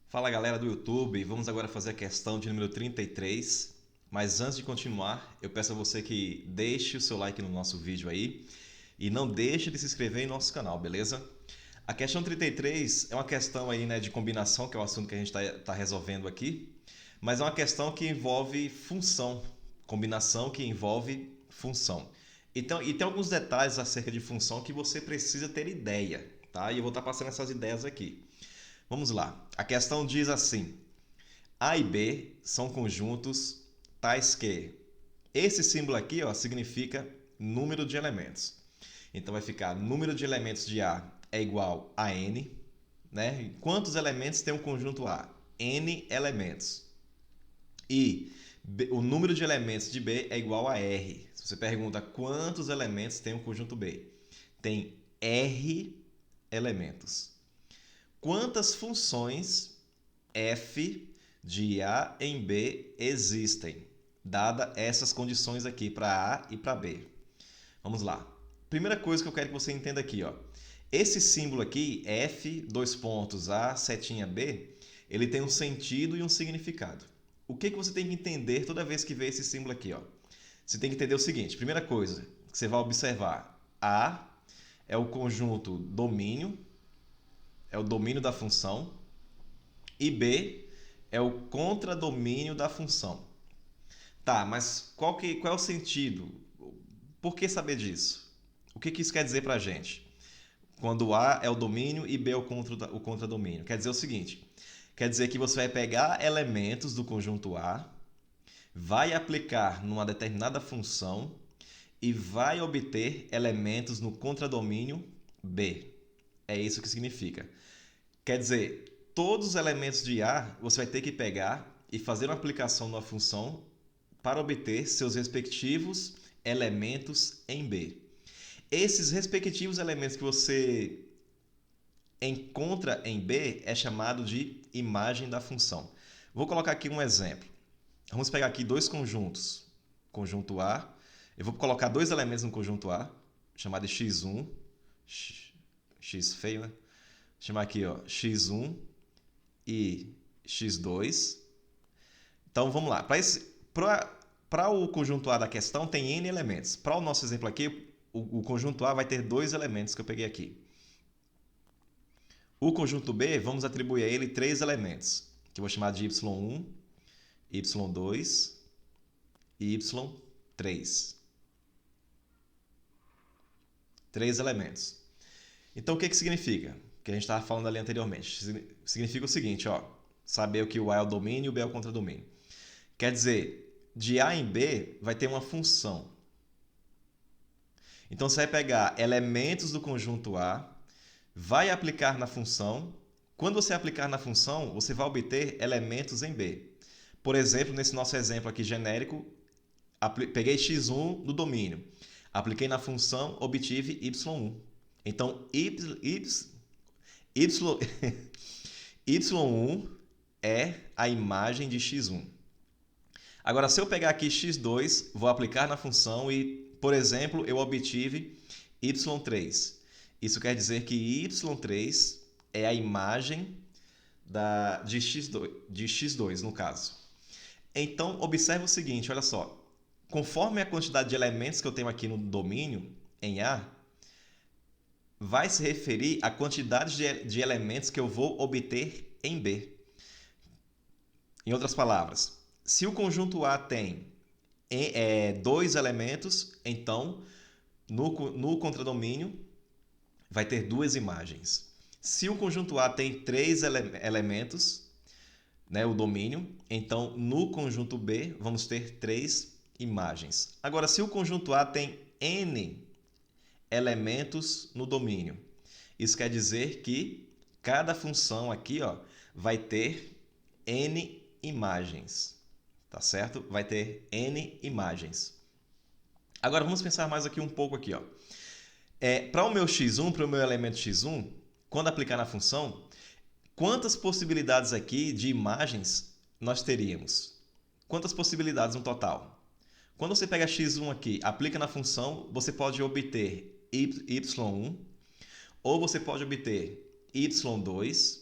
Fala galera do YouTube, vamos agora fazer a questão de número 33. Mas antes de continuar, eu peço a você que deixe o seu like no nosso vídeo aí e não deixe de se inscrever em nosso canal, beleza? A questão 33 é uma questão aí, né, de combinação, que é o assunto que a gente está resolvendo aqui, mas é uma questão que envolve função, combinação que envolve função. Então, e tem alguns detalhes acerca de função que você precisa ter ideia, tá? E eu vou estar passando essas ideias aqui. Vamos lá. A questão diz assim: A e B são conjuntos tais que esse símbolo aqui, ó, significa número de elementos. Então vai ficar número de elementos de A é igual a N, né? E quantos elementos tem um conjunto A? N elementos. E o número de elementos de B é igual a R. Se você pergunta quantos elementos tem um conjunto B, tem R elementos. Quantas funções f de A em B existem, dada essas condições aqui para A e para B? Vamos lá. Primeira coisa que eu quero que você entenda aqui, ó. Esse símbolo aqui, F, dois pontos, A, setinha B, ele tem um sentido e um significado. O que você tem que entender toda vez que vê esse símbolo aqui, ó? Você tem que entender o seguinte: primeira coisa que você vai observar, A é o conjunto domínio, é o domínio da função, e B é o contradomínio da função. Tá, mas qual é o sentido? Por que saber disso? O que isso quer dizer pra gente? Quando A é o domínio e B é o contradomínio. Quer dizer o seguinte: quer dizer que você vai pegar elementos do conjunto A, vai aplicar numa determinada função e vai obter elementos no contradomínio B. É isso que significa. Quer dizer, todos os elementos de A você vai ter que pegar e fazer uma aplicação numa função para obter seus respectivos elementos em B. Esses respectivos elementos que você encontra em B é chamado de imagem da função. Vou colocar aqui um exemplo. Vamos pegar aqui dois conjuntos. Conjunto A. Eu vou colocar dois elementos no conjunto A, chamado de x1. X feio, né? Vou chamar aqui, ó, x1 e x2. Então vamos lá. Para o conjunto A da questão tem n elementos. Para o nosso exemplo aqui, o conjunto A vai ter dois elementos que eu peguei aqui. O conjunto B, vamos atribuir a ele três elementos, que eu vou chamar de y1, y2 e y3. Três elementos. Então o que significa? O que a gente estava falando ali anteriormente. Significa o seguinte, ó, saber o que o A é o domínio e o B é o contradomínio. Quer dizer, de A em B vai ter uma função. Então você vai pegar elementos do conjunto A, vai aplicar na função. Quando você aplicar na função, você vai obter elementos em B. Por exemplo, nesse nosso exemplo aqui genérico, peguei x1 no domínio, apliquei na função, obtive y1. Então, y1 é a imagem de x1. Agora, se eu pegar aqui x2, vou aplicar na função e, por exemplo, eu obtive y3. Isso quer dizer que y3 é a imagem de x2, no caso. Então, observe o seguinte, olha só. Conforme a quantidade de elementos que eu tenho aqui no domínio, em A, vai se referir à quantidade de elementos que eu vou obter em B. Em outras palavras, se o conjunto A tem dois elementos, então no contradomínio vai ter duas imagens. Se o conjunto A tem três elementos, né, o domínio, então no conjunto B vamos ter três imagens. Agora, se o conjunto A tem n elementos no domínio, isso quer dizer que cada função aqui, ó, vai ter n imagens, tá certo? Vai ter n imagens. Agora vamos pensar mais aqui um pouco aqui, ó. Para o meu x1, para o meu elemento x1, quando aplicar na função, quantas possibilidades aqui de imagens nós teríamos? Quantas possibilidades no total? Quando você pega x1 aqui, aplica na função, você pode obter y1, ou você pode obter y2,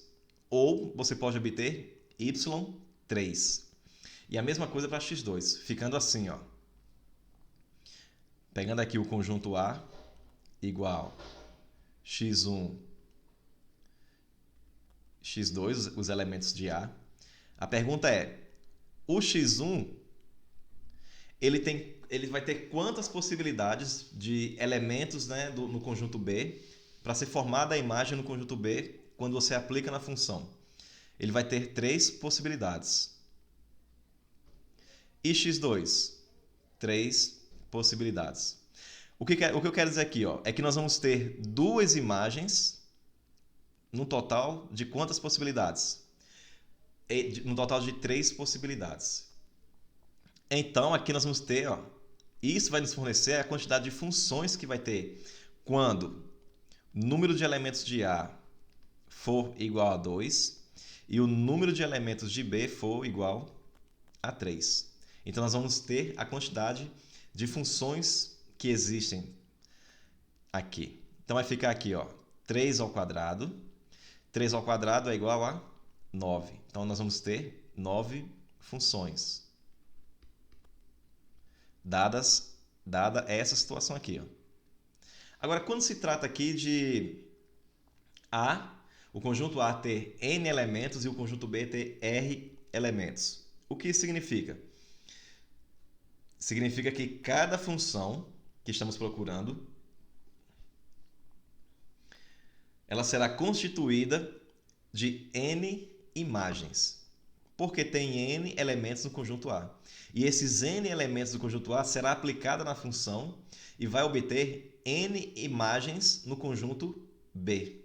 ou você pode obter y3. E a mesma coisa para x2, ficando assim, ó. Pegando aqui o conjunto A igual x1, x2, os elementos de A. A pergunta é, o x1, ele vai ter quantas possibilidades de elementos, né, no conjunto B para ser formada a imagem no conjunto B quando você aplica na função? Ele vai ter 3 possibilidades. E x2? 3 possibilidades. O que eu quero dizer aqui, ó, é que nós vamos ter 2 imagens no total de quantas possibilidades? No total de 3 possibilidades. Então, aqui nós vamos ter, ó, isso vai nos fornecer a quantidade de funções que vai ter quando o número de elementos de A for igual a 2 e o número de elementos de B for igual a 3. Então, nós vamos ter a quantidade de funções que existem aqui. Então, vai ficar aqui, ó, 3 ao quadrado. 3 ao quadrado é igual a 9. Então, nós vamos ter 9 funções. Dada essa situação aqui, ó. Agora, quando se trata aqui de A, o conjunto A ter N elementos e o conjunto B ter R elementos. O que isso significa? Significa que cada função que estamos procurando, ela será constituída de N imagens, porque tem N elementos no conjunto A. E esses N elementos do conjunto A será aplicada na função e vai obter N imagens no conjunto B.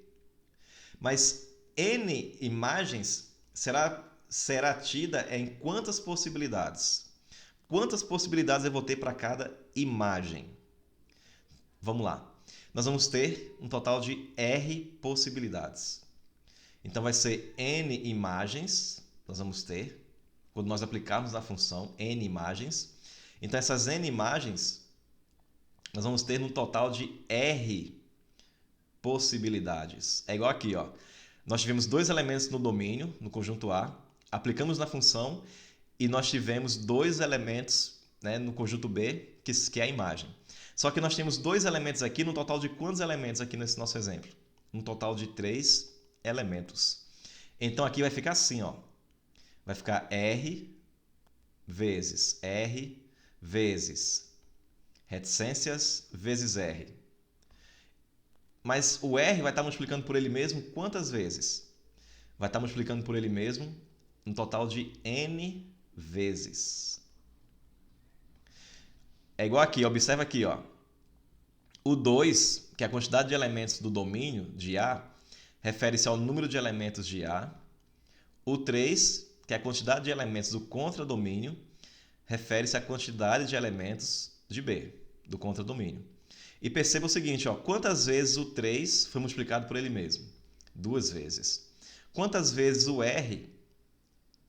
Mas N imagens será tida em quantas possibilidades? Quantas possibilidades eu vou ter para cada imagem? Vamos lá. Nós vamos ter um total de R possibilidades. Então, vai ser N imagens, nós vamos ter, quando nós aplicarmos na função, N imagens. Então, essas N imagens, nós vamos ter um total de R possibilidades. É igual aqui, ó. Nós tivemos 2 elementos no domínio, no conjunto A, aplicamos na função e nós tivemos 2 elementos, né, no conjunto B, que é a imagem. Só que nós temos 2 elementos aqui, no total de quantos elementos aqui nesse nosso exemplo? Um total de 3 elementos. Então, aqui vai ficar assim, ó. Vai ficar R vezes reticências vezes R. Mas o R vai estar multiplicando por ele mesmo quantas vezes? Vai estar multiplicando por ele mesmo um total de N vezes. É igual aqui, observa aqui, ó. O 2, que é a quantidade de elementos do domínio de A, refere-se ao número de elementos de A. O 3, que é a quantidade de elementos do contradomínio, refere-se à quantidade de elementos de B, do contradomínio. E perceba o seguinte, ó, quantas vezes o 3 foi multiplicado por ele mesmo? 2 vezes. Quantas vezes o R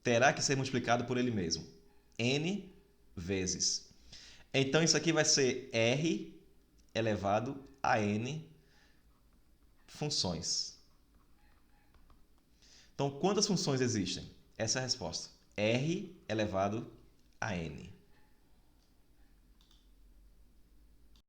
terá que ser multiplicado por ele mesmo? N vezes. Então, isso aqui vai ser R elevado a N funções. Então, quantas funções existem? Essa é a resposta. R elevado a N.